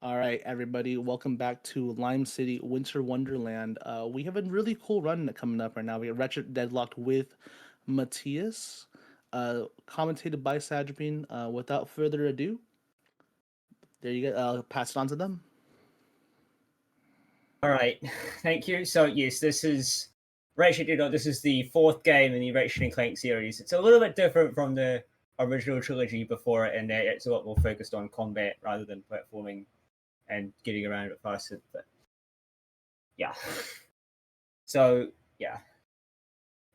All right, everybody, welcome back to Lime City Winter Wonderland. We have a really cool run coming up right now. We have Ratchet Deadlocked with Matthias, commentated by Sadrine. Without further ado, there you go. I'll pass it on to them. All right, thank you. So yes, this is Ratchet. This is the fourth game in the Ratchet and Clank series. It's a little bit different from the original trilogy before it, in that it's a lot more focused on combat rather than platforming and getting around a bit faster. But yeah, so yeah,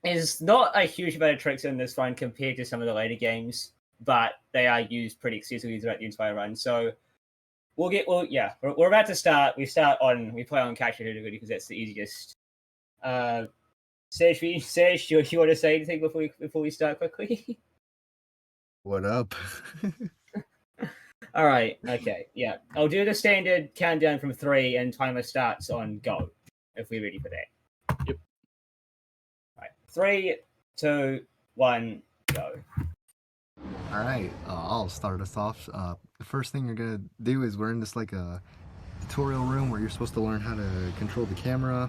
there's not a huge amount of tricks in this run compared to some of the later games, but they are used pretty extensively throughout the entire run. So we're about to start. We play on Catch It because that's the easiest. Serge, you want to say anything before we start quickly? What up? All right. Okay. Yeah. I'll do the standard countdown from 3 and timer starts on go. If we're ready for that. Yep. All right. 3, 2, 1, go. All right, I'll start us off. The first thing you're gonna do is we're in this like a tutorial room where you're supposed to learn how to control the camera.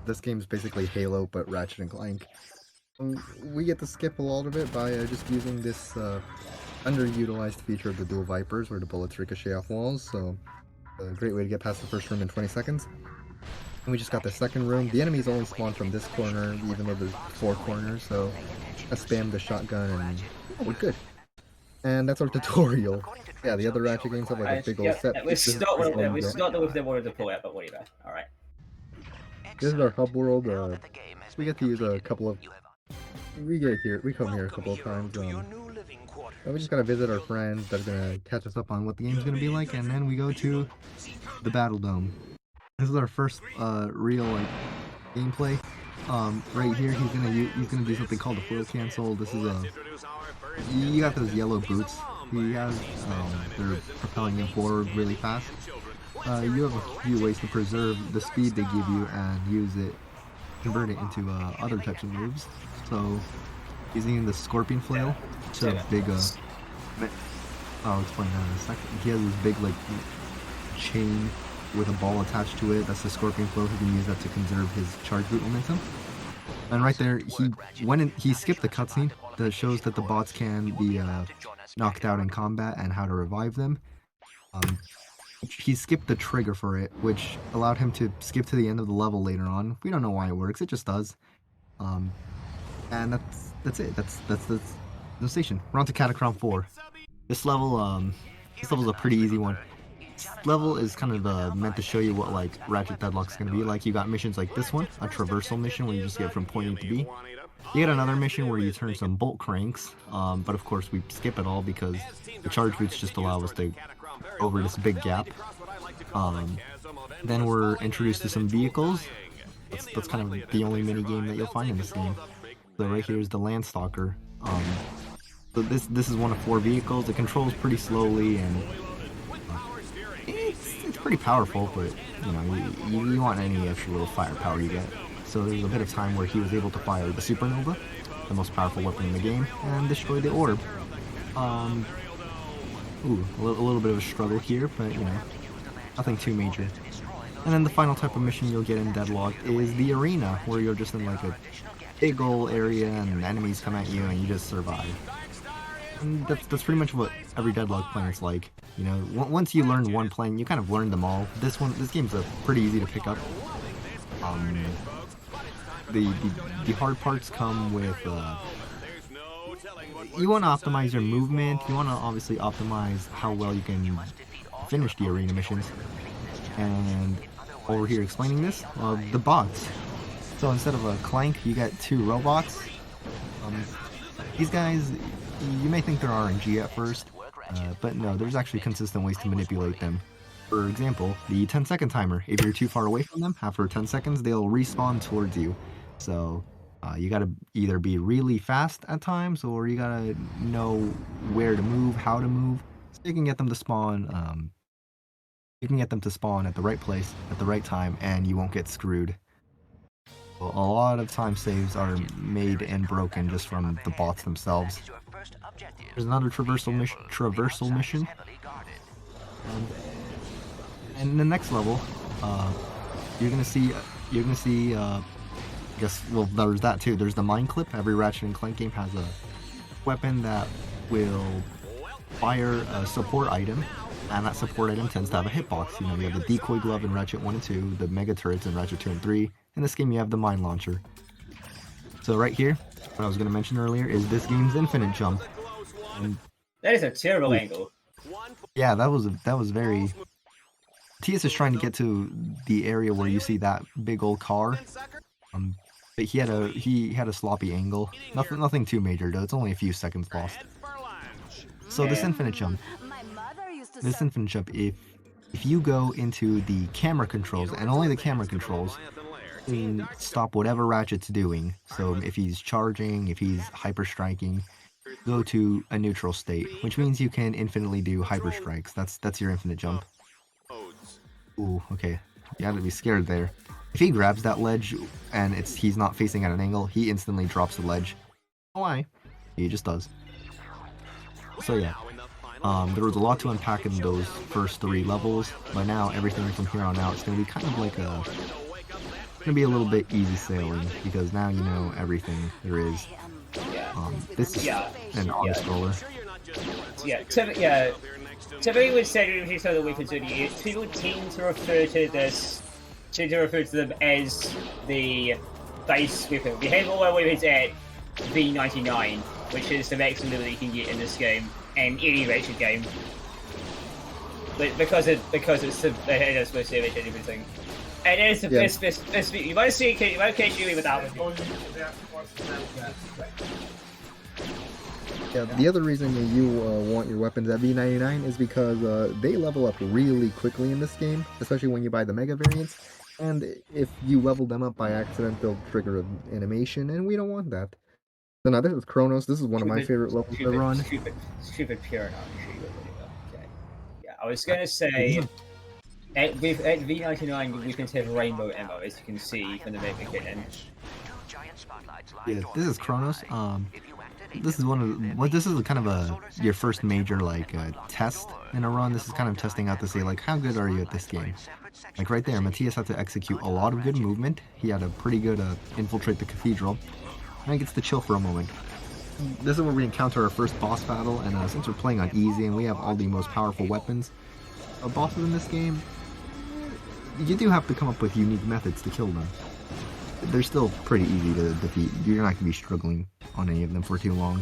This game's basically Halo, but Ratchet and Clank. We get to skip a lot of it by just using this underutilized feature of the dual Vipers, where the bullets ricochet off walls. So a great way to get past the first room in 20 seconds. And we just got the second room. The enemies only spawn from this corner, even though there's 4 corners. So I spammed the shotgun and we're good. And that's our tutorial. Yeah, the other Ratchet games have like a big old set. It's not the way they wanted to pull out, but whatever. Alright. This is our hub world. We get to use a couple of... We come here a couple of times. We just gotta visit our friends that are gonna catch us up on what the game's gonna be like, and then we go to the Battle Dome. This is our first real like gameplay. Right here, he's gonna do something called a foil cancel. This is you got those yellow boots. He has they're propelling him forward really fast. You have a few ways to preserve the speed they give you and convert it into other types of moves. So using the scorpion flail, it's a big I'll explain that in a second. He has this big like chain with a ball attached to it. That's the scorpion flail. He can use that to conserve his charge boot momentum. And right there, he skipped the cutscene that shows that the bots can be knocked out in combat and how to revive them. He skipped the trigger for it, which allowed him to skip to the end of the level later on. We don't know why it works, it just does. And that's it. That's the station. We're on to Catacomb 4. This level's a pretty easy one. This level is kind of meant to show you what like Ratchet Deadlock's gonna be like. You got missions like this one, a traversal mission where you just get from point A to B. You get another mission where you turn some bolt cranks, but of course we skip it all because the charge boots just allow us to go over this big gap. Then we're introduced to some vehicles. That's kind of the only mini game that you'll find in this game. So right here is the Landstalker. So this is one of 4 vehicles. It controls pretty slowly and it's pretty powerful, but you know you want any extra little firepower you get. So there's a bit of time where he was able to fire the Supernova, the most powerful weapon in the game, and destroy the orb. A little bit of a struggle here, but you know, nothing too major. And then the final type of mission you'll get in Deadlocked is the arena, where you're just in like a big old area and enemies come at you and you just survive. And that's pretty much what every Deadlocked plan is like. You know, once you learn one plan, you kind of learn them all. This game's pretty easy to pick up. The hard parts come with you want to optimize your movement. You want to obviously optimize how well you can finish the arena missions. And over here explaining this, the bots. So instead of a Clank, you get 2 robots. These guys, you may think they're RNG at first, but no, there's actually consistent ways to manipulate them. For example, the 10-second timer. If you're too far away from them, after 10 seconds, they'll respawn towards you. So you gotta either be really fast at times, or you gotta know where to move, how to move, so you can get them to spawn. You can get them to spawn at the right place at the right time, and you won't get screwed. Well, a lot of time saves are made and broken just from the bots themselves. There's another traversal mission. And in the next level, you're gonna see, I guess, well, there's that too. There's the mine clip. Every Ratchet and Clank game has a weapon that will fire a support item, and that support item tends to have a hitbox. You know, you have the decoy glove in Ratchet 1 and 2, the mega turrets in Ratchet 2 and 3. In this game, you have the mine launcher. So right here, what I was gonna mention earlier is this game's infinite jump. And That is a terrible angle. yeah, that was very. Mathias is trying to get to the area where you see that big old car. But he had a sloppy angle. Nothing too major though. It's only a few seconds lost. So this infinite jump, if you go into the camera controls and only the camera controls, you can stop whatever Ratchet's doing. So if he's charging, if he's hyper striking, go to a neutral state, which means you can infinitely do hyper strikes. That's your infinite jump. Ooh, okay. You have to be scared there. If he grabs that ledge and he's not facing at an angle, he instantly drops the ledge. Why? He just does. So yeah, there was a lot to unpack in those first 3 levels, but now everything from here on out is going to be kind of like gonna be a little bit easy sailing, because now you know everything there is. This is an auto-scroller. Typically with secondary the weapons people tend to refer to them as the base weapon. We have all our weapons at V99, which is the maximum level you can get in this game and any Ratchet game. But because it's the it has most damage and everything. And it's the best you might see you might catch you without it. Yeah, the other reason you want your weapons at V99 is because they level up really quickly in this game, especially when you buy the Mega variants. And if you level them up by accident, they'll trigger an animation, and we don't want that. So now this is Kronos. This is one of my favorite levels to run. Stupid pure okay. Yeah, I was gonna say at V99 we can have rainbow ammo, as you can see from the mega kit. And yeah, this is Kronos. This is this is kind of your first major test in a run. This is kind of testing out to see how good are you at this game. Like right there, Mathias had to execute a lot of good movement. He had a pretty good infiltrate the cathedral, and he gets to chill for a moment. This is where we encounter our first boss battle, and since we're playing on easy and we have all the most powerful weapons, bosses in this game, you do have to come up with unique methods to kill them. They're still pretty easy to defeat. You're not going to be struggling on any of them for too long.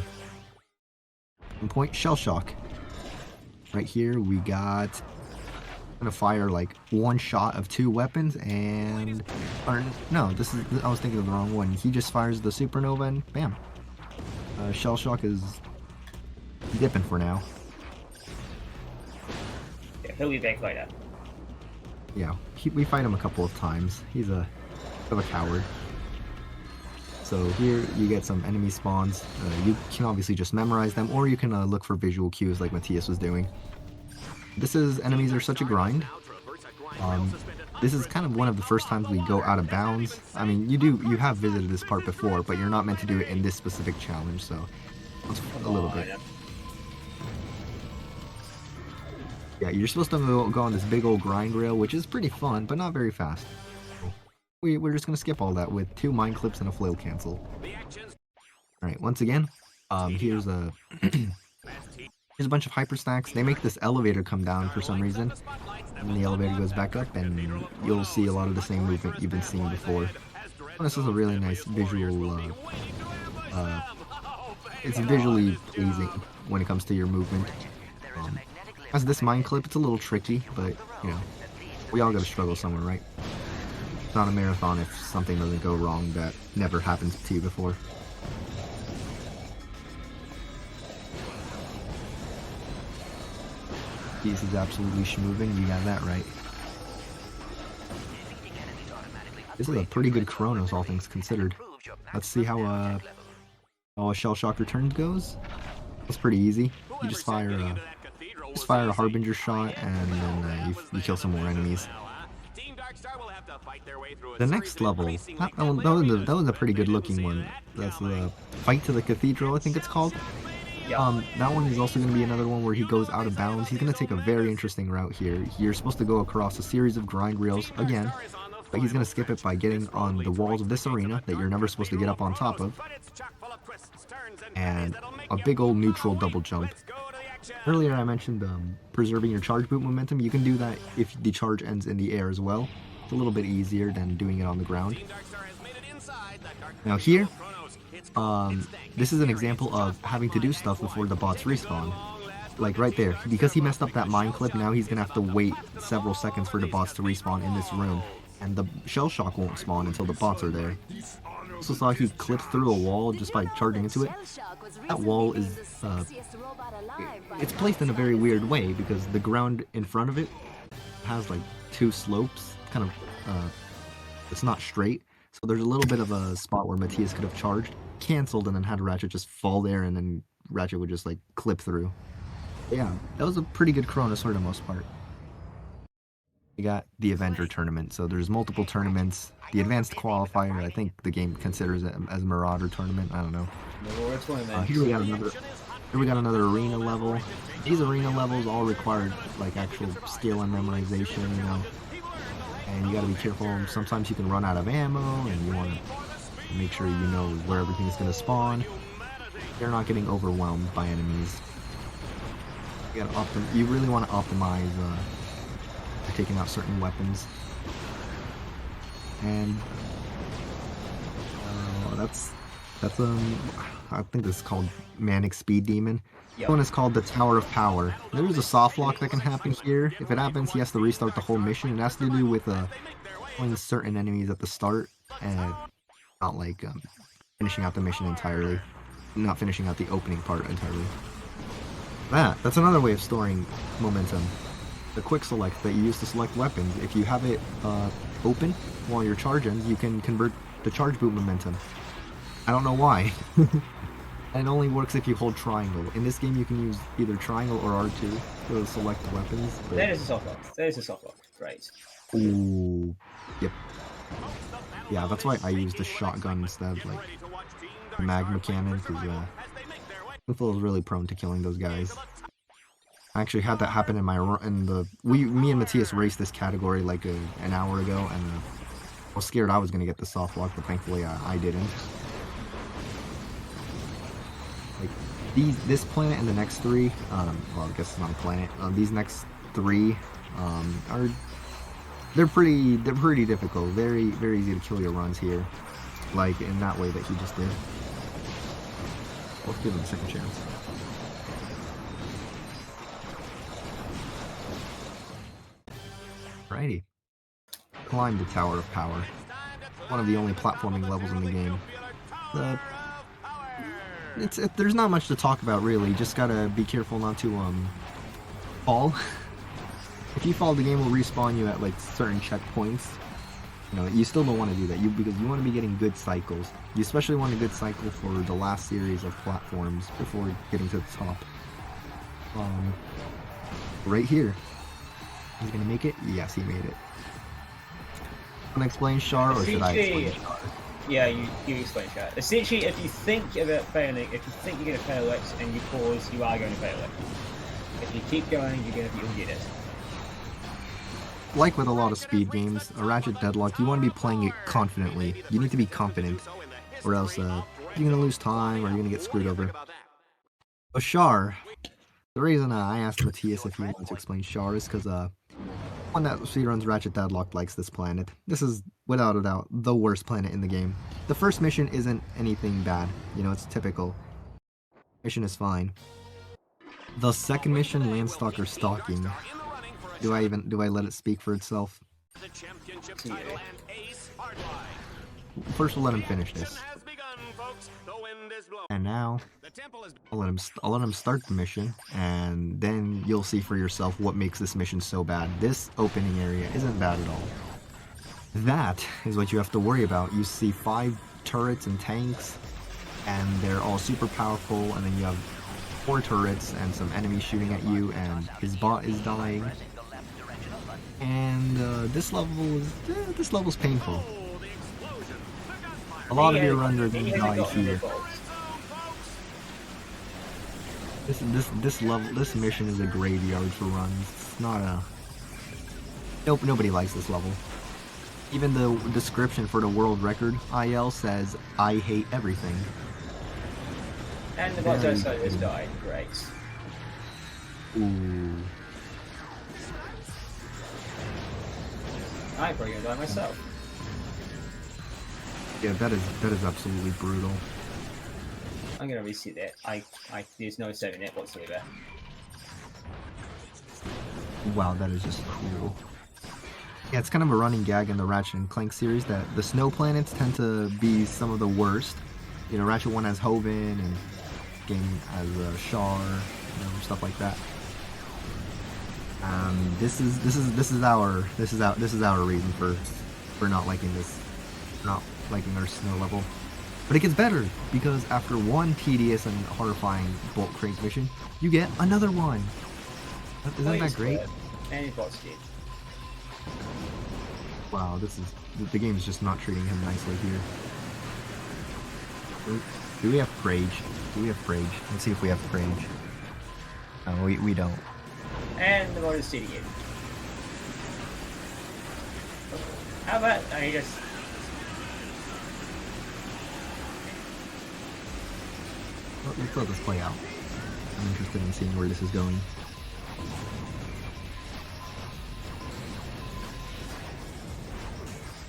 Point Shell Shock. Right here we got... I'm going to fire one shot of 2 weapons and... no, I was thinking of the wrong one. He just fires the supernova and bam. Shell Shock is dipping for now. Yeah, he'll be back later. Yeah, we fight him a couple of times. He's a coward. So here you get some enemy spawns. You can obviously just memorize them, or you can look for visual cues like Mathias was doing. Enemies are such a grind. This is kind of one of the first times we go out of bounds. I mean, you have visited this part before, but you're not meant to do it in this specific challenge, so it's a little bit. Yeah, you're supposed to go on this big old grind rail, which is pretty fun, but not very fast. We're just going to skip all that with 2 mine clips and a flail cancel. Alright, once again, here's a here's a bunch of hyper stacks. They make this elevator come down for some reason, and the elevator goes back up, and you'll see a lot of the same movement you've been seeing before. This is a really nice visual, it's visually pleasing when it comes to your movement. As this mine clip, it's a little tricky, but, you know, we all gotta struggle somewhere, right? It's not a marathon if something doesn't go wrong that never happened to you before. This is absolutely schmoving, you got that right. This is a pretty good Kronos, all things considered. Let's see how a Shell Shock return goes. It's pretty easy. You just fire a Harbinger shot, and then you kill some more enemies. The next level, that was a pretty good looking one. That's the Fight to the Cathedral, I think it's called. That one is also going to be another one where he goes out of bounds. He's going to take a very interesting route here. You're supposed to go across a series of grind rails again, but he's going to skip it by getting on the walls of this arena that you're never supposed to get up on top of, and a big old neutral double jump. Earlier I mentioned preserving your charge boot momentum. You can do that if the charge ends in the air as well. It's a little bit easier than doing it on the ground. Now here, this is an example of having to do stuff before the bots respawn. Like right there, because he messed up that mine clip, now he's gonna have to wait several seconds for the bots to respawn in this room. And the shell shock won't spawn until the bots are there. Also saw he clipped through a wall just by charging into it. That wall is, it's placed in a very weird way because the ground in front of it has like two slopes, kind of, it's not straight. So there's a little bit of a spot where Mathias could have charged, cancelled, and then had Ratchet just fall there, and then Ratchet would just like clip through. Yeah, that was a pretty good Cronus for the most part. We got the Avenger tournament, so there's multiple tournaments. The advanced qualifier, I think the game considers it as a Marauder tournament. I don't know. Here we got another arena level. These arena levels all require like actual skill and memorization, you know. And you gotta be careful. Sometimes you can run out of ammo, and you want to make sure you know where everything's gonna spawn. You're not getting overwhelmed by enemies. You really want to optimize for taking out certain weapons. And that's I think this is called Manic Speed Demon. This one is called the Tower of Power. There's a soft lock that can happen here. If it happens, he has to restart the whole mission. It has to do with killing certain enemies at the start and not like finishing out the mission entirely. Not finishing out the opening part entirely. That's another way of storing momentum. The quick select that you use to select weapons. If you have it open while you're charging, you can convert the charge boot momentum. I don't know why. And it only works if you hold triangle. In this game, you can use either triangle or R2 to select weapons. But... That is a soft lock. That is a soft lock. Right. Ooh. Yep. Yeah, that's why I use the shotgun instead, like the magma cannon, because Info is really prone to killing those guys. I actually had that happen in me and Mathias raced this category like an hour ago, and I was scared I was gonna get the soft lock, but thankfully I didn't. Like this planet and the next three, well, I guess it's not a planet. These next three they're pretty difficult. Very easy to kill your runs here, like in that way that he just did. Let's give him a second chance. Alrighty. Climb the Tower of Power. One of the only platforming levels in the game. There's not much to talk about really. You just gotta be careful not to fall. If you fall, the game will respawn you at like certain checkpoints. You know, you still don't want to do that. Because you want to be getting good cycles. You especially want a good cycle for the last series of platforms before getting to the top. Right here. Is he gonna make it? Yes, he made it. Want to explain Char, or should I explain Char? Yeah, you explain Char. Essentially, if you think about failing, if you think you're gonna fail it and you pause, you are going to fail it. If you keep going, you'll get it. Like with a lot of speed games, a Ratchet Deadlocked, you want to be playing it confidently. You need to be confident, or else you're gonna lose time, or you're gonna get screwed over. But Char, the reason I asked Mathias if he wanted to explain Char is because one that speedruns Ratchet Deadlocked likes this planet. This is, without a doubt, the worst planet in the game. The first mission isn't anything bad. You know, it's typical. Mission is fine. The second mission, Landstalker Stalking. Do I let it speak for itself? Yeah. First we'll let him finish this. And now, I'll let him start the mission, and then you'll see for yourself what makes this mission so bad. This opening area isn't bad at all. That is what you have to worry about. You see 5 turrets and tanks, and they're all super powerful, and then you have 4 turrets and some enemies shooting at you, and his bot is dying. And this level's painful. A lot of your runs are gonna die here. This mission is a graveyard for runs. It's not a. Nope, nobody likes this level. Even the description for the world record IL says, "I hate everything." And the boss also has died. Great. Ooh. I'm probably gonna die myself. Yeah, that is absolutely brutal. I'm gonna reset that. There's no saving that whatsoever. Wow, that is just cruel. Yeah, it's kind of a running gag in the Ratchet and Clank series that the snow planets tend to be some of the worst. You know, Ratchet 1 has Hoven and game has Char, you know, stuff like that. This is our reason for not liking our snow level. But it gets better because after one tedious and horrifying bolt crank mission, you get another one. Isn't that great? And his bot's dead. Wow, the game is just not treating him nicely here. Do we have Rage? Let's see if we have Rage. No, we don't. And the bot is dead again. How about I just... Let's let this play out. I'm interested in seeing where this is going.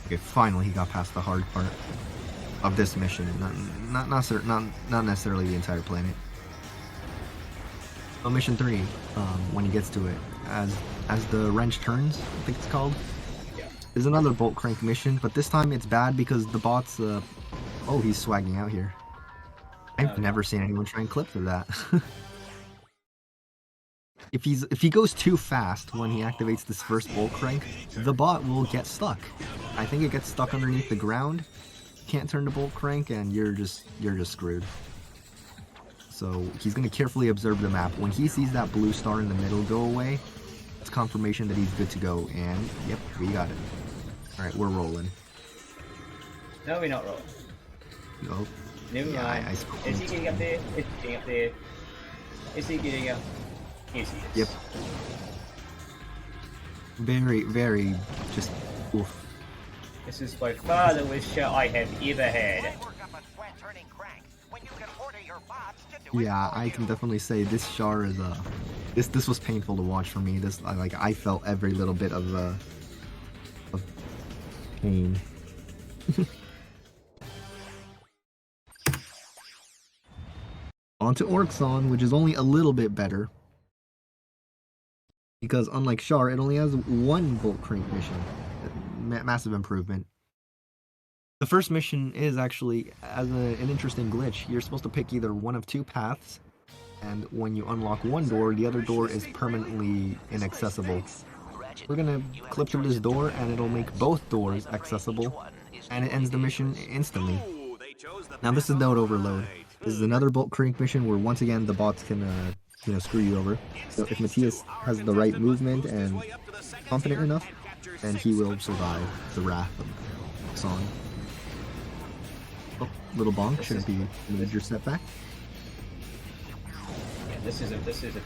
Okay, finally he got past the hard part of this mission. Not necessarily the entire planet. Oh, mission 3, when he gets to it, as the wrench turns, I think it's called, is another bolt crank mission, but this time it's bad because the bot's, oh, he's swagging out here. I've never seen anyone try and clip through that. If he goes too fast when he activates this first bolt crank, the bot will get stuck. I think it gets stuck underneath the ground, can't turn the bolt crank, and you're just screwed. So he's gonna carefully observe the map. When he sees that blue star in the middle go away, it's confirmation that he's good to go, and yep, we got it. Alright, we're rolling. No, we're not rolling. Nope. Never mind. Is he getting up there? Is he getting up there? Is he getting up? Yes, he is. Yep. Very, very just oof. This is by far the worst shot I have ever had. Yeah, I can definitely say this Char is this was painful to watch for me. I felt every little bit of pain. On to Orxon, which is only a little bit better. Because unlike Char, it only has one bolt crank mission. Massive improvement. The first mission is actually an interesting glitch. You're supposed to pick either one of two paths, and when you unlock one door, the other door is permanently inaccessible. We're gonna clip through this door, and it'll make both doors accessible, and it ends the mission instantly. Now this is node overload. This is another bolt crank mission where once again the bots can screw you over. So if Mathias has the right movement and confident enough, then he will survive the wrath of Song. Oh, little bonk, shouldn't be a major setback. Yeah, this is a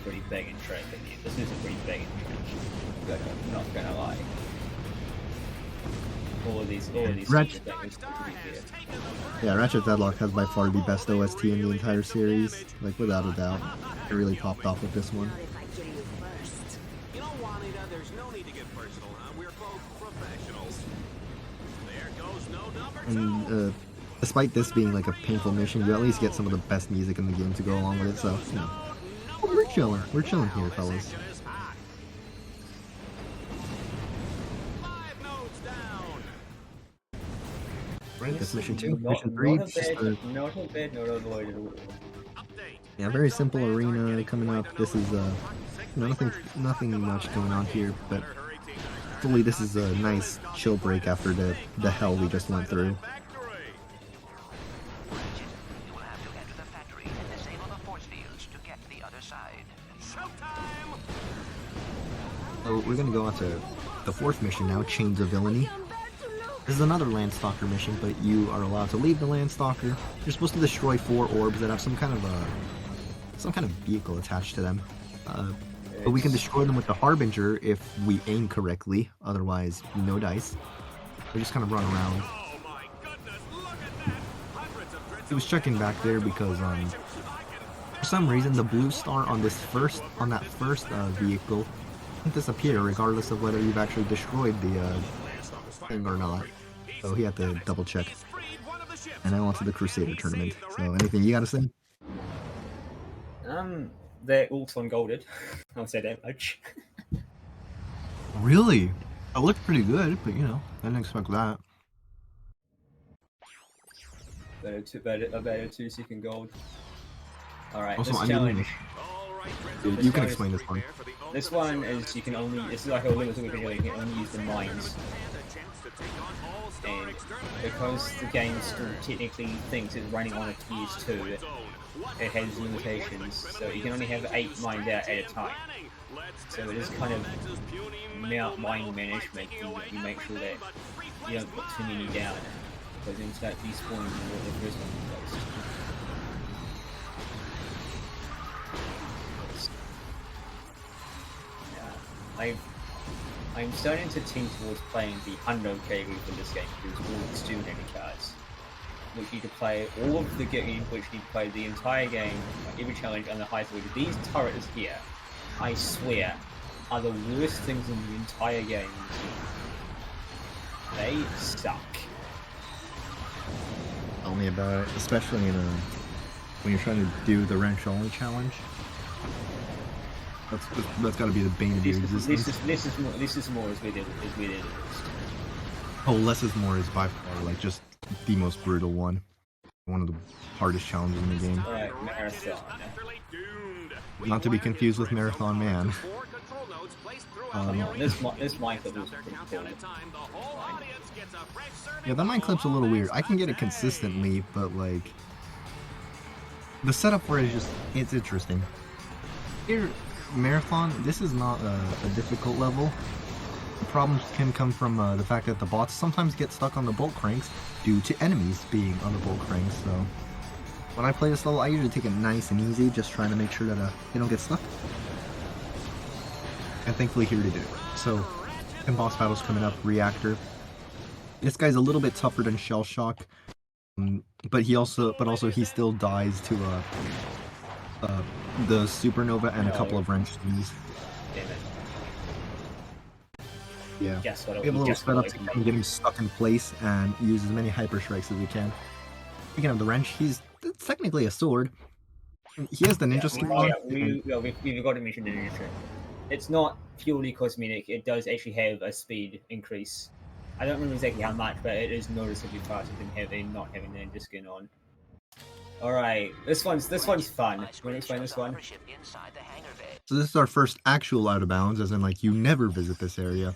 pretty big track. This is a pretty big track. I'm not gonna lie. All of these Ratchet. things Yeah, Ratchet Deadlocked has by far the best OST in the entire series, like without a doubt. It really popped off with this one. You know, Juanita, there's no need to get personal, huh? We're both professionals. There goes no number 2. And despite this being like a painful mission, you at least get some of the best music in the game to go along with it, so, you know. We're chilling. We're chilling here, fellas. Right, that's mission 2. Mission 3, not a bad, not avoidable. yeah, very simple arena coming up. This is nothing much going on here, but hopefully this is a nice chill break after the hell we just went through. So we're gonna go on to the 4th mission now, Chains of Villainy. This is another Landstalker mission, but you are allowed to leave the Landstalker. You're supposed to destroy 4 orbs that have some kind of some kind of vehicle attached to them. But we can destroy them with the Harbinger if we aim correctly, otherwise no dice. We just kind of run around. Oh my goodness, look at that! Hundreds of dreads I was checking back there because for some reason the blue star on that first vehicle doesn't disappear regardless of whether you've actually destroyed the thing or not. So he had to double check. And I went to the Crusader tournament. So anything you gotta say? They're also ungolded. I'll say that much. Really? It looked pretty good, but you know, I didn't expect that. Better 2-second gold. Alright, Also, this I mean, challenge. Dude, you can explain this one. This one is you can only, it's like a limited video, you can only use the mines. And because the game still technically thinks it's running on a PS2, it has limitations, so you can only have 8 mines out at a time. So it is kind of mine management, you make sure that you don't put too many down, because then start despawning the first one goes. I'm starting to tend towards playing the Hundo category for this game, because all the student cards, which you can play all of the game, which you can play the entire game, every challenge on the highest level. These turrets here, I swear, are the worst things in the entire game. They suck. Tell me about it, especially when you're trying to do the wrench only challenge. That's got to be the bane of your existence. This is more as we did it. Oh, less is more is by far like just the most brutal one. One of the hardest challenges in the game. Alright, Marathon. Not to be confused with Marathon Man. This mine clip is pretty cool. Yeah, that mine clip's a little weird. I can get it consistently, but like the setup for it is just, it's interesting. Here, Marathon, this is not a difficult level. The problems can come from the fact that the bots sometimes get stuck on the bolt cranks due to enemies being on the bolt cranks, so when I play this level, I usually take it nice and easy, just trying to make sure that they don't get stuck. And thankfully here to do it. So, 10 boss battles coming up, Reactor. This guy's a little bit tougher than Shell Shock, but he still dies to the Supernova and a couple of wrench keys. Damn it. Yeah. Guess what? We have a little setup to get him stuck in place and use as many hyper strikes as we can. Speaking of the wrench, it's technically a sword. He has the ninja skill. We've got to mention the ninja trick. It's not purely cosmetic, it does actually have a speed increase. I don't remember exactly how much, but it is noticeably faster than not having the ninja skin on. Alright, this one's fun. You want to explain this one? So this is our first actual out of bounds, as in like you never visit this area.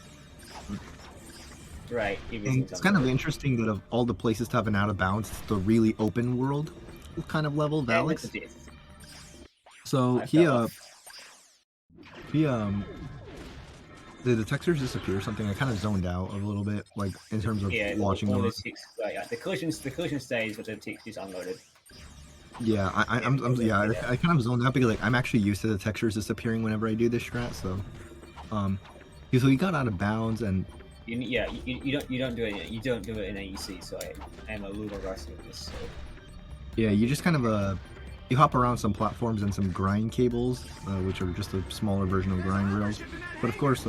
Right. And it's kind of interesting that of all the places to have an out of bounds, it's the really open world kind of level, Valix. So did the textures disappear or something? I kind of zoned out a little bit, like in terms of watching them. The collision stays, but the text is unloaded. Yeah, I kind of zoned out because like I'm actually used to the textures disappearing whenever I do this strat. So, because we got out of bounds and you don't do it. You don't do it in AEC, so I am a little rusty with this. So. Yeah, you just kind of you hop around some platforms and some grind cables, which are just a smaller version of grind rails. But of course,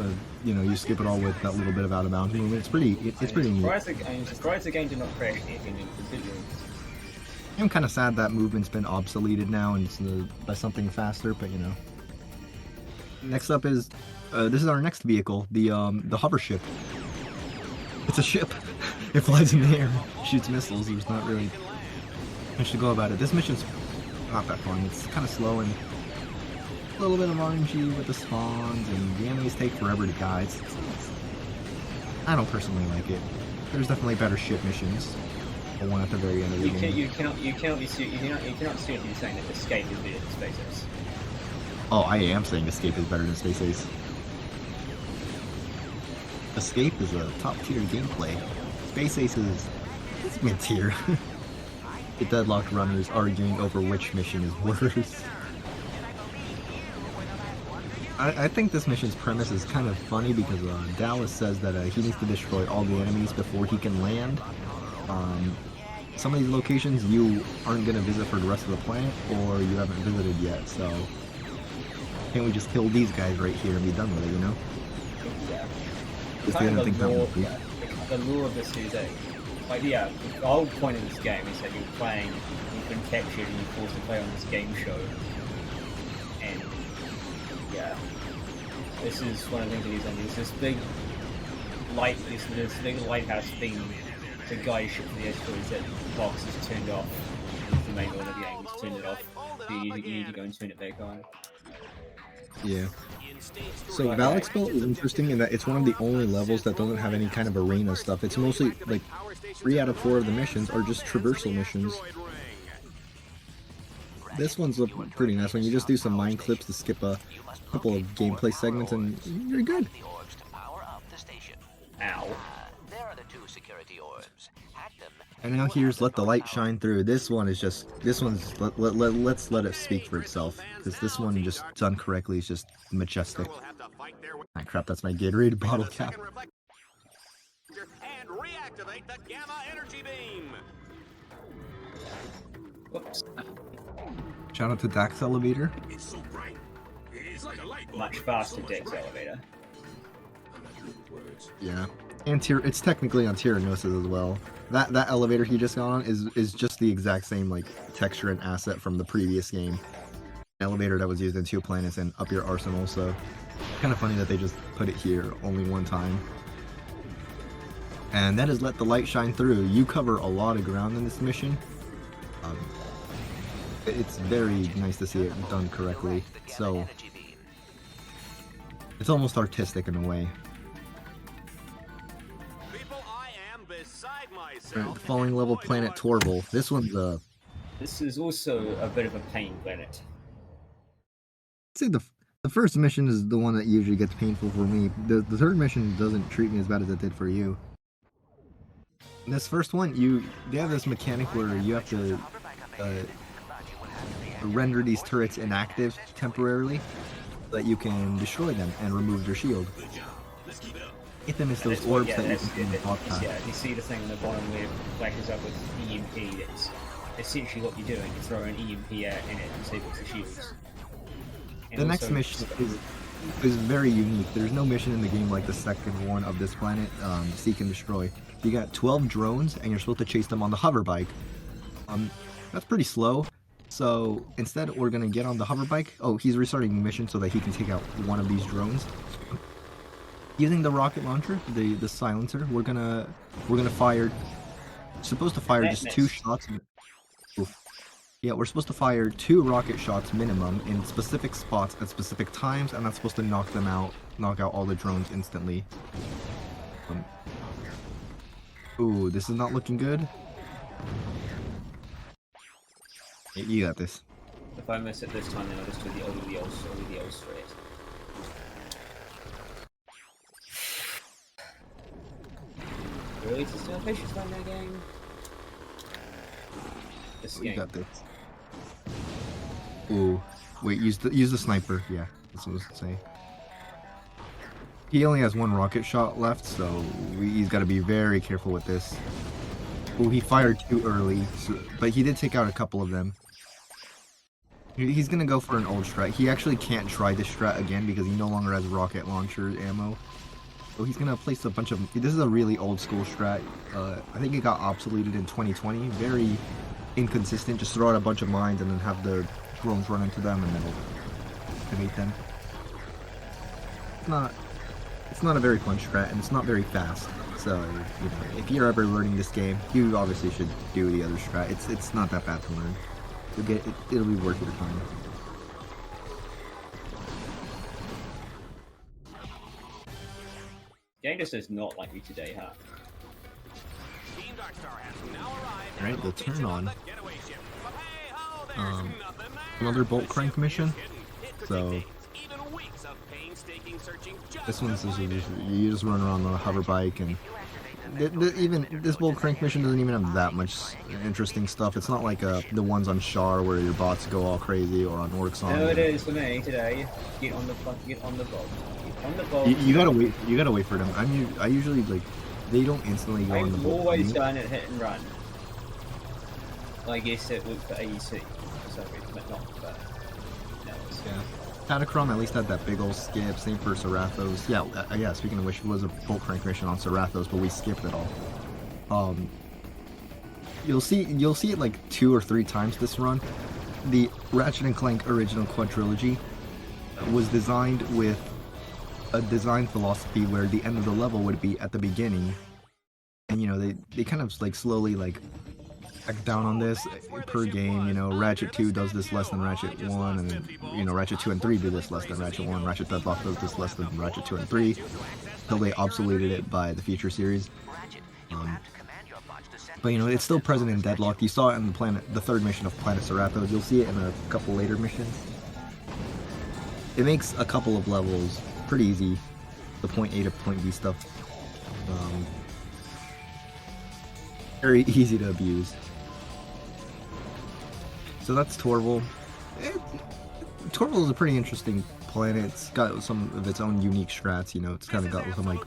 you skip it all with that little bit of out of bounds movement. It's pretty neat. I'm surprised the game did not crash anything in particular. I'm kind of sad that movement's been obsoleted now and it's by something faster, but you know. Next up is this is our next vehicle, the hover ship. It's a ship. It flies in the air, shoots missiles. There's not really much to go about it. This mission's not that fun. It's kind of slow and a little bit of RNG with the spawns, and the enemies take forever to die. I don't personally like it. There's definitely better ship missions. The one at the very end of the game. You cannot seriously saying that Escape is better than Space Ace. Oh, I am saying Escape is better than Space Ace. Escape is a top tier gameplay. Space Ace is mid tier. The Deadlocked runners arguing over which mission is worse. I think this mission's premise is kind of funny because Dallas says that he needs to destroy all the enemies before he can land. Some of these locations you aren't going to visit for the rest of the planet, or you haven't visited yet, so can't we just kill these guys right here and be done with it, you know? Yeah. Because Kind they of didn't think the that lore, would be. the lure of this is that, like, yeah, the whole point of this game is that you're playing, you've been captured and you're forced to play on this game show. And, yeah, this is one of the things that he's on. There's this big light, this big lighthouse thing to guide ship to the asteroids that the box is turned off. It's the main one of the game, just turned it off. So you need to go and turn it back on. Yeah. So Valexpel is interesting in that it's one of the only levels that doesn't have any kind of arena stuff. It's mostly, like, 3 out of 4 of the missions are just traversal missions. This one's pretty nice when you just do some mind clips to skip a couple of gameplay segments and you're good. Ow. And now here's Let the Light Shine Through. This one is just, let's let it speak for itself. Because this one, just done correctly, is just majestic. Ah, crap, that's my Gatorade bottle cap. And reactivate the gamma energy beam. Whoops. Shout out to Dax Elevator. It's so bright. It's like a light bulb. Much faster Dex elevator. Yeah. And it's technically on Tyrannosis as well. That elevator he just got on is just the exact same, like, texture and asset from the previous game. Elevator that was used in 2 planets and Up Your Arsenal, so kind of funny that they just put it here only one time. And that is Let the Light Shine Through. You cover a lot of ground in this mission. It's very nice to see it done correctly. So it's almost artistic in a way. Right, falling level planet Torval. This one's This is also a bit of a pain planet. I'd say the first mission is the one that usually gets painful for me. The third mission doesn't treat me as bad as it did for you. In this first one, they have this mechanic where you have to render these turrets inactive temporarily so that you can destroy them and remove their shield. Get them as those orbs that you can in the podcast. Yeah, you see the thing on the bottom where it flashes up with EMP. That's essentially what you're doing. You throw an EMP out and it disables the shields. And the next mission is very unique. There's no mission in the game like the second one of this planet, Seek and Destroy. You got 12 drones and you're supposed to chase them on the hover bike. That's pretty slow. So instead we're gonna get on the hover bike. Oh, he's restarting the mission so that he can take out one of these drones. Using the rocket launcher, the silencer, we're gonna fire. Supposed to fire just 2 shots. Oof. Yeah, we're supposed to fire 2 rocket shots minimum in specific spots at specific times, and that's supposed to knock out all the drones instantly. Ooh, this is not looking good. You got this. If I miss it this time, then I'll just do the old straight. Really, to still patience on that game? This game. You got this. Ooh, wait, use the sniper. Yeah, that's what I was gonna say. He only has 1 rocket shot left, so he's got to be very careful with this. Ooh, he fired too early, but he did take out a couple of them. He's gonna go for an old strat. He actually can't try this strat again because he no longer has rocket launcher ammo. So he's gonna place a bunch of. This is a really old school strat. I think it got obsoleted in 2020. Very inconsistent. Just throw out a bunch of mines and then have the drones run into them and then activate them. It's not a very fun strat and it's not very fast. So you know, if you're ever learning this game, you obviously should do the other strat. It's not that bad to learn. It'll be worth your time. Game just is not like me today, huh? Alright, the turn on. Another bolt crank mission. So this one's just, you just run around on a hover bike and even this bull crank mission doesn't even have that much interesting stuff. It's not like the ones on Char where your bots go all crazy, or on Orxon. No, it is for me today. Get on the boat. Get on the boat. You gotta wait. You gotta wait for them. I usually like they don't instantly go on the I've boat. always done it hit and run. I guess it was for AEC for some reason, but not for. No, it's Yeah. Catacrom at least had that big old skip. Same for Serathos. Yeah, yeah. Speaking of which, it was a full crank mission on Serathos, but we skipped it all. You'll see it like 2 or 3 times this run. The Ratchet and Clank original quadrilogy was designed with a design philosophy where the end of the level would be at the beginning, and you know they kind of like slowly like back down on this per game. You know, Ratchet 2 does this less than Ratchet 1, and then, you know, Ratchet 2 and 3 do this less than Ratchet 1. Ratchet Deadlocked does this less than Ratchet 2 and 3. Until they obsoleted it by the future series. But you know, it's still present in Deadlocked. You saw it in the third mission of Planet Serathos. You'll see it in a couple later missions. It makes a couple of levels pretty easy. The point A to point B stuff. Very easy to abuse. So that's Torval. Torval is a pretty interesting planet. It's got some of its own unique strats, you know. It's kind of got some like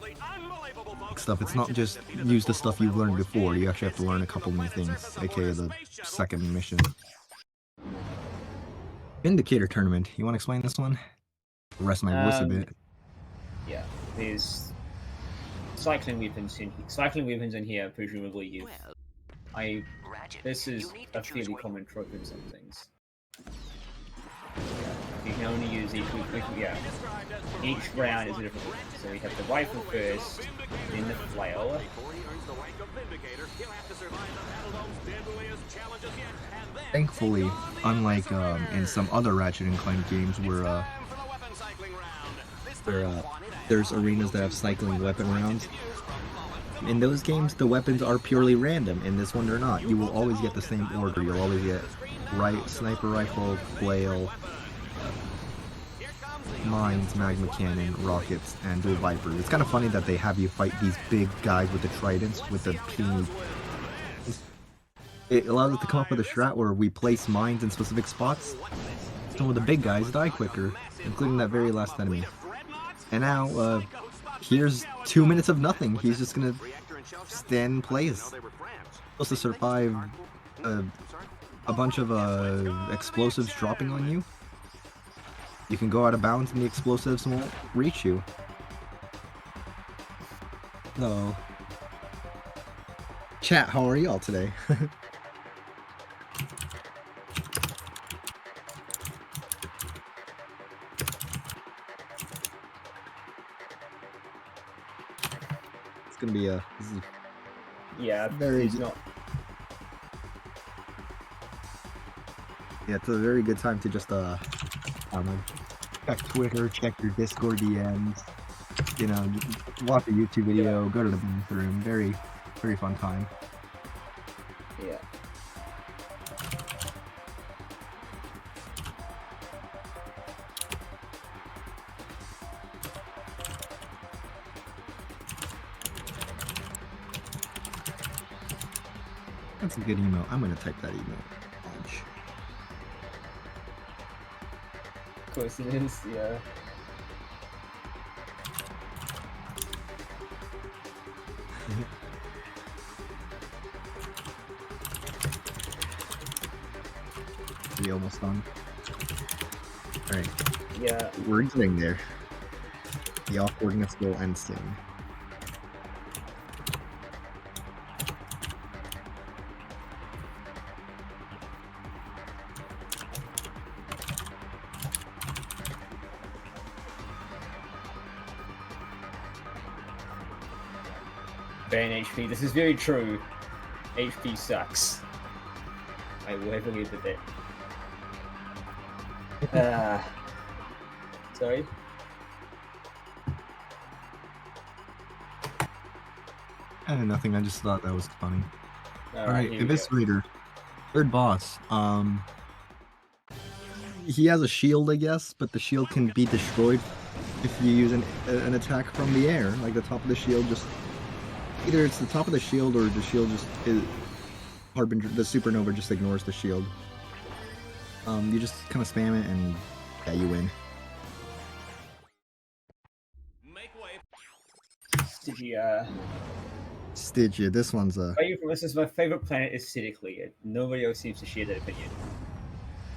stuff. It's not just use the stuff you've learned before. You actually have to learn a couple new things, aka the second mission. Indicator tournament. You want to explain this one? Rest my voice a bit. Yeah, there's cycling weapons in here, presumably you. This is a fairly common trope in some things. You can only use each round is a different one. So we have the rifle first, then the flail. Thankfully, unlike in some other Ratchet and Clank games where there's arenas that have cycling weapon rounds, in those games the weapons are purely random. In this one they're not. You will always get the same order. You'll always get sniper rifle, flail, mines, magma cannon, rockets, and dual vipers. It's kind of funny that they have you fight these big guys with the tridents, with the puny. It allows us to come up with a strat where we place mines in specific spots, so the big guys die quicker, including that very last enemy. And now, here's 2 minutes of nothing. He's just gonna stand in place. Supposed to survive a bunch of explosives dropping on you. You can go out of bounds and the explosives won't reach you. So, chat, how are y'all today? It's gonna be very not. Yeah, it's a very good time to just I don't know, check Twitter, check your Discord DMs, you know, watch a YouTube video, go to the bathroom. Very, very fun time. Yeah. That's a good email. I'm gonna type that email. Of course it is, yeah. We almost done. Alright. Yeah. We're getting there. The awkwardness will end soon. Ban HP. This is very true. HP sucks. I will heavily admit that. Sorry? Nothing. I just thought that was funny. Alright, here we Abyss go. Raider. Third boss. He has a shield, I guess, but the shield can be destroyed if you use an attack from the air. Like the top of the shield just Either it's the top of the shield or the shield just is Harbinger. The supernova just ignores the shield. You just kind of spam it and yeah, you win. Make way. Stygia, this one's This is my favorite planet aesthetically. Nobody else seems to share that opinion.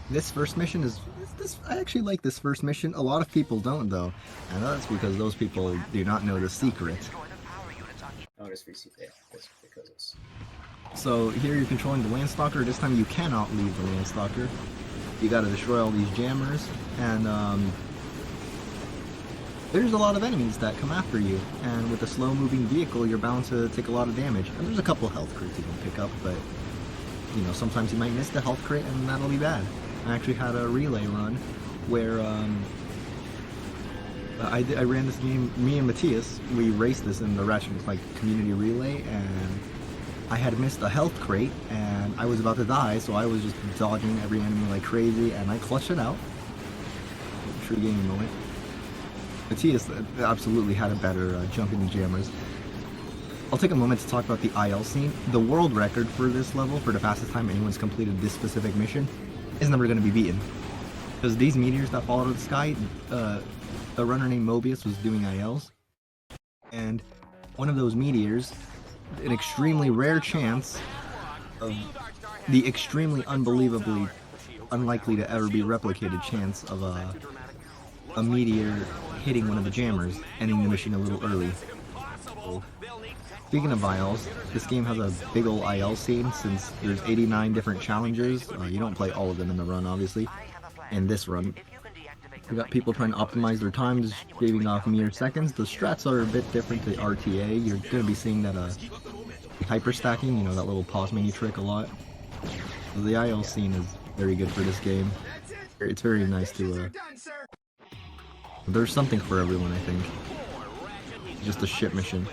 This first mission is this. I actually like this first mission. A lot of people don't though, and that's because those people do not know the secret. Oh, it's receipt there. That's because it's. So here you're controlling the Landstalker. This time you cannot leave the Landstalker. You gotta destroy all these jammers, and there's a lot of enemies that come after you. And with a slow-moving vehicle, you're bound to take a lot of damage. And there's a couple health crits you can pick up, but you know sometimes you might miss the health crit, and that'll be bad. I actually had a relay run where I ran this game. Me and Matthias, we raced this in the Ratchet community relay, and I had missed a health crate, and I was about to die, so I was just dodging every enemy like crazy, and I clutched it out. True gaming moment. Matthias absolutely had a better jumping the jammers. I'll take a moment to talk about the IL scene. The world record for this level, for the fastest time anyone's completed this specific mission, is never going to be beaten. Because these meteors that fall out of the sky, a runner named Mobius was doing ILs, and one of those meteors, an extremely rare chance of the extremely unbelievably unlikely to ever be replicated chance of a meteor hitting one of the jammers, ending the mission a little early. So, speaking of ILs, this game has a big ol' IL scene since there's 89 different challenges. You don't play all of them in the run, obviously. In this run, we got people trying to optimize their times, shaving off mere seconds. The strats are a bit different to RTA. You're going to be seeing that hyper stacking, you know, that little pause menu trick a lot. So the IL scene is very good for this game. It's very nice to. There's something for everyone, I think. Just a shit mission.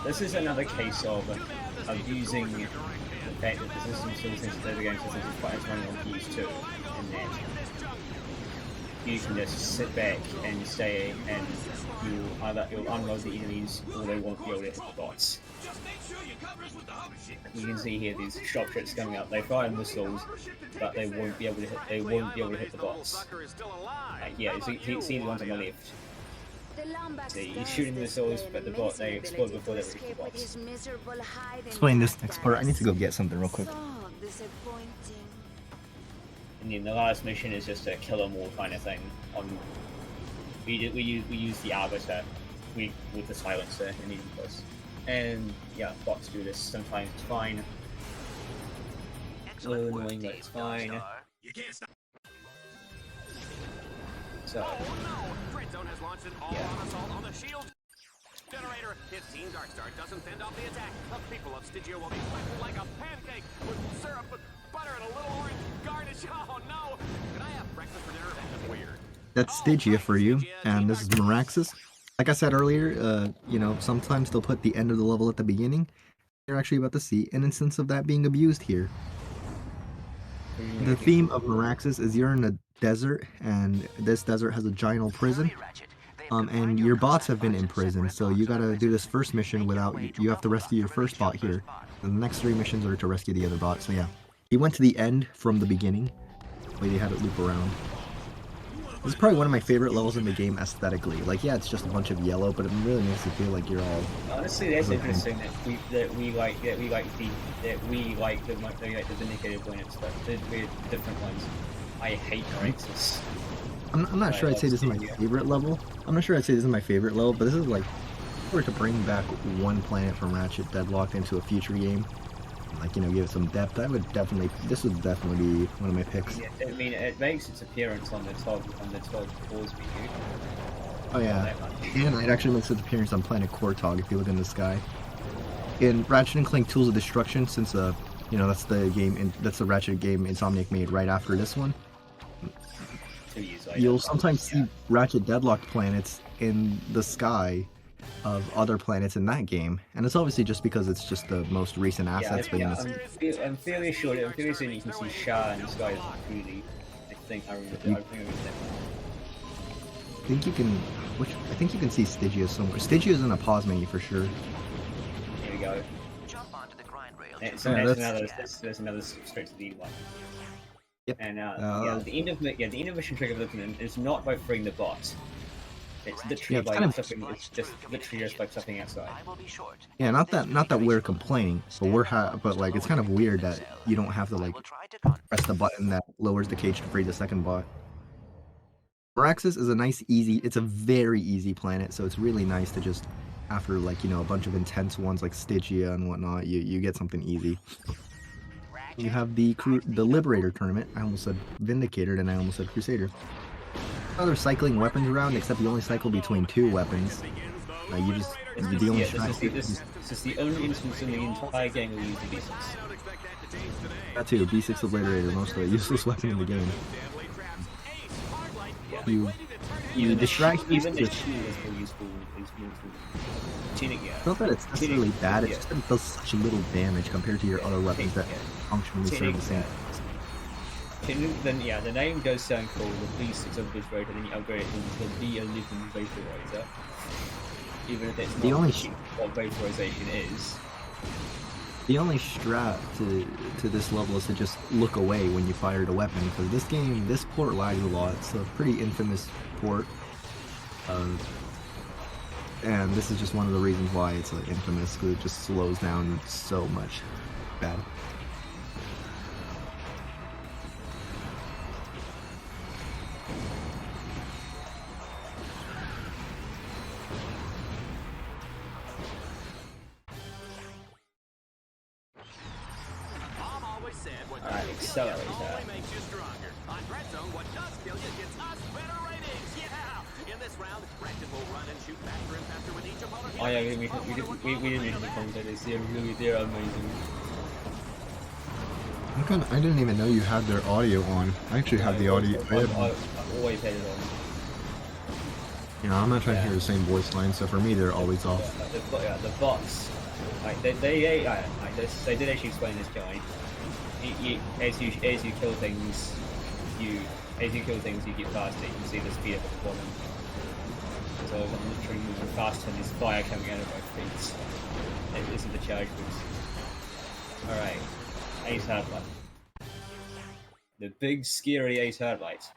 This is another case of using the fact that this isn't so sensitive to the game, since this is quite running on PS2, and that you can just sit back and stay, and you'll unload the enemies, or they won't be able to hit the bots. You can see here these shop tricks coming up. They fire missiles, but they won't be able to hit. They won't be able to hit the bots. Yeah, see the ones on the left. See, he's shooting missiles, but the bot, they explode before they reach the bots. Explain this next part. I need to go get something real quick. And then the last mission is just a kill 'em all kind of thing. We use the arbiter with the silencer in these place. And yeah, bots do this. Sometimes it's fine. It's a little annoying, but it's fine. So yeah. Generator, his Team Darkstar doesn't fend off the attack. The people of Stygia will be flattened like a pancake with syrup, with butter, and a little orange garnish. Oh no! Can I have breakfast for dinner? That's weird. That's Stygia for you, and this is Meraxis. Like I said earlier, you know, sometimes they'll put the end of the level at the beginning. You're actually about to see an instance of that being abused here. The theme of Meraxis is you're in a desert, and this desert has a giant old prison. And your bots have been in prison, so you gotta do this first mission without, you have to rescue your first bot here. And the next 3 missions are to rescue the other bot, so yeah. He went to the end from the beginning, where they had it loop around. This is probably one of my favorite levels in the game aesthetically. Like, yeah, it's just a bunch of yellow, but it really makes you feel like you're all... Honestly, that's interesting that we like the Vindicated planets, but we're different ones. I hate Meraxis. I'm not sure I'd say this is my favorite level. I'm not sure I'd say this is my favorite level, but this is like, if we were to bring back one planet from Ratchet Deadlocked into a future game, like, you know, give it some depth, this would definitely be one of my picks. Yeah, I mean, it makes its appearance on the top cores menu. Oh yeah, and it actually makes its appearance on Planet Kortog if you look in the sky. In Ratchet & Clank Tools of Destruction, since you know, that's the Ratchet game Insomniac made right after this one. You'll sometimes see Ratchet Deadlocked planets in the sky of other planets in that game, and it's obviously just because it's just the most recent assets. Yeah, I'm fairly sure you can see Shah in the sky as a I think I remember that. think you can. I think you can see Stygia somewhere. Stygia's in a pause menu for sure. Here we go. So Yeah, there's another straight to the one. Yep. And the end of mission trigger is not by freeing the bot. It's literally it's just literally by something outside. Yeah, not that we're complaining, but like it's kind of weird that you don't have to like press the button that lowers the cage to free the second bot. Meraxis is a nice, easy. It's a very easy planet, so it's really nice to just after like a bunch of intense ones like Stygia and whatnot, you get something easy. You have the Liberator tournament. I almost said Vindicator, and I almost said Crusader. Other cycling weapons around, except you only cycle between 2 weapons. This is the only instance in the entire game where you use the B6. That too, B6 Obliterator, most of the useless weapon in the game. You distract even the shield is more useful. It's not that it's necessarily bad, it's just that it does such little damage compared to your other weapons that functionally serve the same. The name does sound cool, the B6 Obliterator, then you upgrade it into the B11 Vaporizer. Even if it's not what Vaporization is. The only strat to this level is to just look away when you fire the weapon, because this port lags a lot. It's a pretty infamous port. And this is just one of the reasons why it's infamous, because it just slows down so much. Bad. Alright, accelerate that. Oh yeah, we didn't mention the commentators. They're amazing. I didn't even know you had their audio on. I actually have the audio. I always had it on. I'm not trying to hear the same voice line, so for me they're always off. The bots, they did actually explain this guy. As you kill things, you get faster. You can see the speed of the bottom. So I'm literally moving faster, and there's fire coming out of my feet. And this is the charge boost. All right, Ace Hardlight, the big scary Ace Hardlight.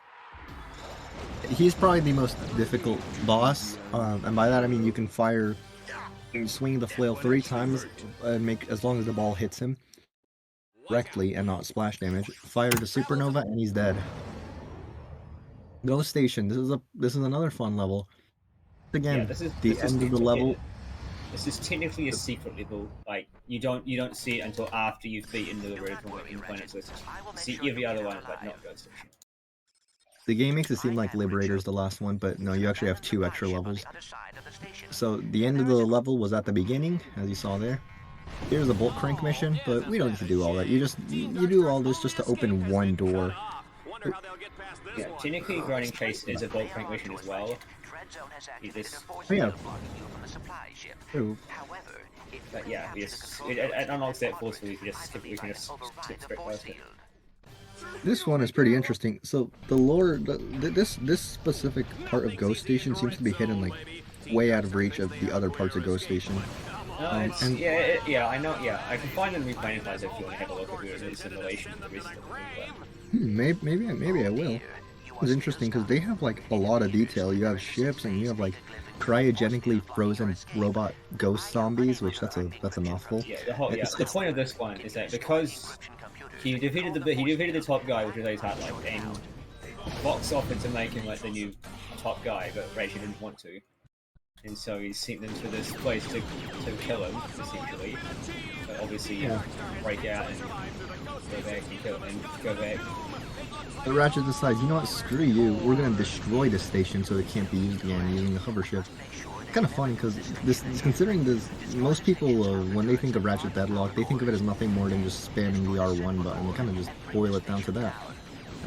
He's probably the most difficult boss, and by that I mean you can swing the flail 3 times and as long as the ball hits him correctly and not splash damage. Fire the supernova and he's dead. Ghost Station. This is another fun level. Again, this is the end of the level. This is technically a secret level. Like you don't see it until after you've beaten the original planets. So see every other one, but not Ghost Station. The game makes it seem like Liberator's the last one, but no, you actually have 2 extra levels. So the end of the level was at the beginning, as you saw there. Here's a bolt crank mission, but we don't need to do all that. You do all this just to open 1 door. Yeah, technically Grinding Chase is a bolt crank mission as well. Yeah. True. But yeah, it unlocks that forcefully. We can just skip straight past it. This one is pretty interesting. So the lore, this specific part of Ghost Station seems to be hidden like way out of reach of the other parts of Ghost Station. I know. Yeah, I can find them replaying files if you want to have a look at the simulation of the rest of them. Maybe I will. It's interesting because they have like a lot of detail. You have ships and you have like cryogenically frozen robot ghost zombies, which that's a mouthful. Yeah, the point of this one is that because he defeated the top guy, which is Ace Hardlight, and Fox offered to make him like the new top guy, but Ratchet didn't want to, and so he sent them to this place to kill him, essentially. But obviously, break out and go back and kill him and go back. The Ratchet decides, you know what, screw you, we're gonna destroy this station so it can't be used again using the hover ship. Kind of funny because considering this, most people when they think of Ratchet Deadlocked, they think of it as nothing more than just spamming the R1 button. They kind of just boil it down to that.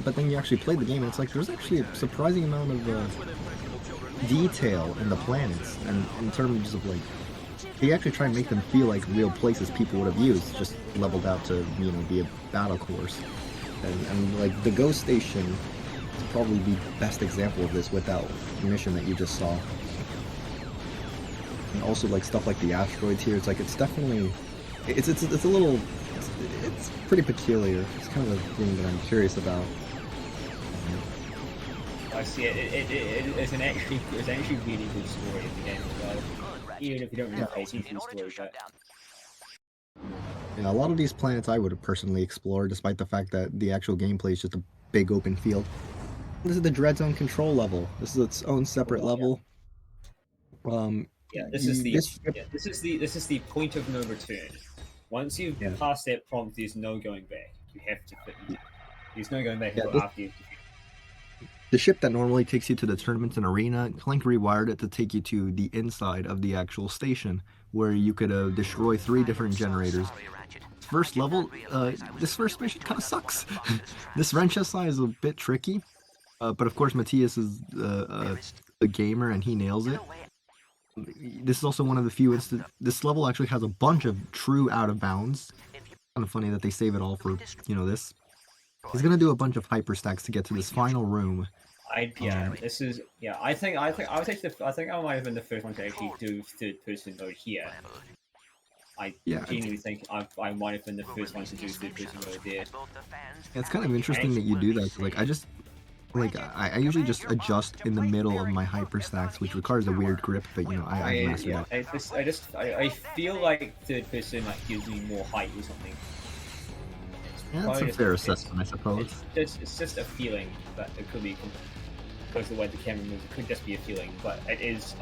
But then you actually play the game and it's like there's actually a surprising amount of detail in the planets, and in terms of like they actually try and make them feel like real places people would have used, just leveled out to be a battle course. And like the Ghost Station probably the best example of this with that mission that you just saw. And also like stuff like the asteroids here, it's like it's definitely it's a little it's pretty peculiar. It's kind of a thing that I'm curious about. I see it. It's actually really good story in the game as well. Even if you don't really play the story, but Yeah, a lot of these planets I would have personally explored, despite the fact that the actual gameplay is just a big open field. This is the Dread Zone control level. This is its own separate level. Yeah, this is the point of no return. Once you've passed that prompt, there's no going back. You have to fit. There's no going back after you. The ship that normally takes you to the tournaments and arena, Clank rewired it to take you to the inside of the actual station, where you could destroy 3 different generators. First level, this first mission kind of sucks. This wrench SI is a bit tricky, but of course Matthias is a gamer and he nails it. This is also one of the few this level actually has a bunch of true out of bounds. Kind of funny that they save it all for, you know, this. He's gonna do a bunch of hyperstacks to get to this final room. I think I might have been the first one to actually do third-person mode here. I genuinely think I might have been the first one to do third-person mode there. It's kind of interesting that you do that. Like I usually just adjust in the middle of my hyperstacks, which requires a weird grip, but you know I mastered that. I feel like third-person like gives me more height or something. Yeah, that's a fair assessment, I suppose. It's just a feeling, but it could be because the way the camera moves. It could just be a feeling, but it is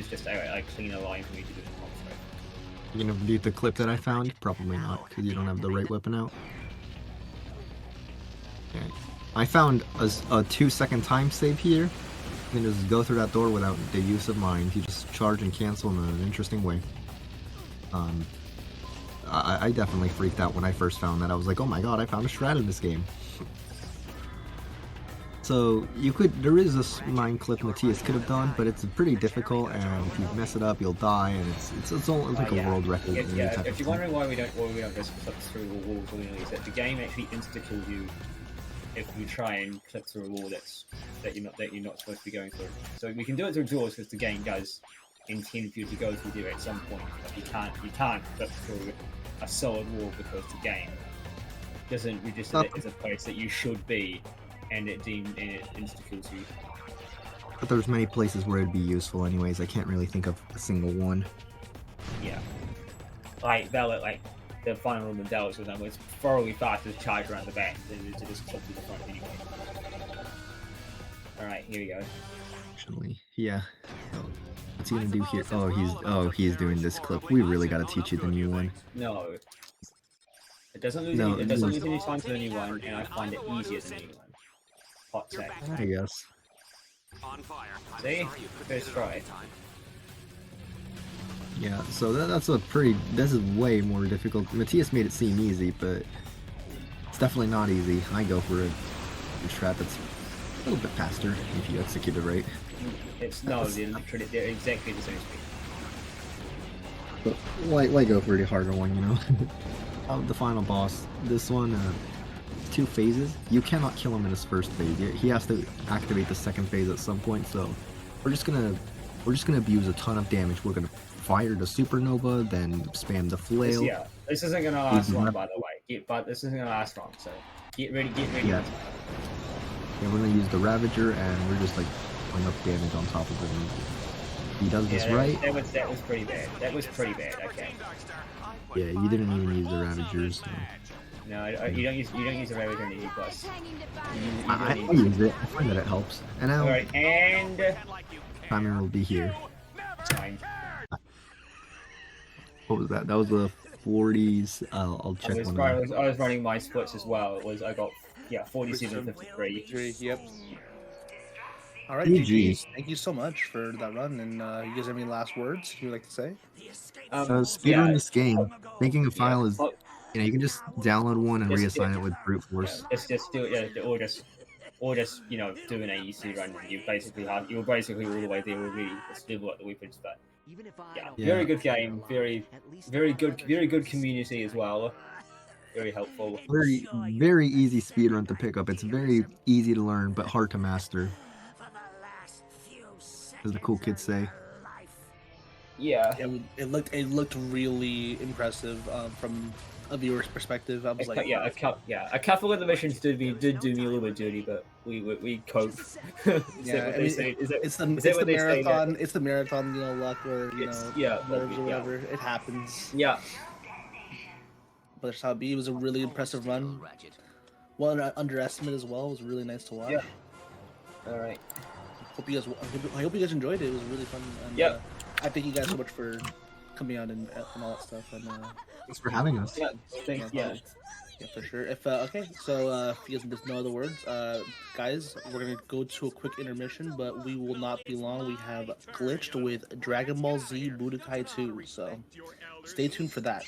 just a cleaner line for me to do the You gonna delete the clip that I found? Probably not, because you don't have the right weapon out. Okay. I found a 2-second time save here. You can just go through that door without the use of mind. You just charge and cancel in an interesting way. I definitely freaked out when I first found that. I was like, oh my god, I found a shred in this game. So there is this mine clip Matthias could have done, but it's pretty difficult, and if you mess it up, you'll die, and it's like a world record. If you're wondering why we don't just clip through the walls, is that the game actually insta-kills you if you try and clip through a wall that you're not supposed to be going through. So we can do it through doors because the game does intend for you to go through there at some point, but you can't clip through a solid wall because the game doesn't register it as a place that you should be, and it insta-kills you. But there's many places where it'd be useful anyways. I can't really think of a single one. Yeah. Like the final room in Dallas, for example, it's thoroughly fast to charge around the back than to just clip to the front anyway. Alright, here we go. Actually, yeah. What's he gonna do here? He's doing this clip. We really gotta teach you the new one. No. It doesn't lose any time to the new one, and I find it easier than the new one. Hot take. I guess. See? First try. Yeah, so this is way more difficult. Matthias made it seem easy, but it's definitely not easy. I go for a strat that's a little bit faster if you execute it right. They're exactly the same speed. But why go for the harder one, you know? The final boss, this one, 2 phases. You cannot kill him in his first phase. He has to activate the second phase at some point, so we're just gonna abuse a ton of damage. We're gonna fire the supernova, then spam the flail. This isn't gonna last long, by the way. But this isn't gonna last long, so get ready. Yeah, we're gonna use the Ravager, and we're just like putting up damage on top of it. He does this right. That was pretty bad. That was pretty bad. Okay. Yeah, you didn't even use the Ravagers. So. No, you don't use the Ravager in the E+. I use it. I find that it helps. And now, alright, and timer will be here. Fine. What was that? That was the 40s. I'll check one out. I was running my splits as well. I got 47.53. Yep. All right, GG. Thank you so much for that run. And you guys have any last words you'd like to say? Speedrun this game. Making a file is, you can just download one and reassign it with brute force. Just do it, or just do an AEC run. You're basically all the way there already. Just level up the weapons, but very good game. Very good community as well. very helpful. Very, very easy speedrun to pick up. It's very easy to learn, but hard to master, as the cool kids say. Yeah. It looked really impressive from a viewer's perspective. I was like, A couple of the missions did do me a little bit dirty, but we cope. yeah, it's the marathon. It's the marathon, luck or nerves or whatever. It happens. Yeah. But that's how it be. It was a really impressive run. Well, underestimate as well. It was really nice to watch. Yeah. All right. I hope you guys enjoyed it. It was really fun. And, I thank you guys so much for coming out and all that stuff. And thanks for having us. Yeah. Thanks. Yeah, for sure. If okay, so if you guys there's no other words, guys, we're gonna go to a quick intermission, but we will not be long. We have glitched with Dragon Ball Z Budokai 2, so stay tuned for that.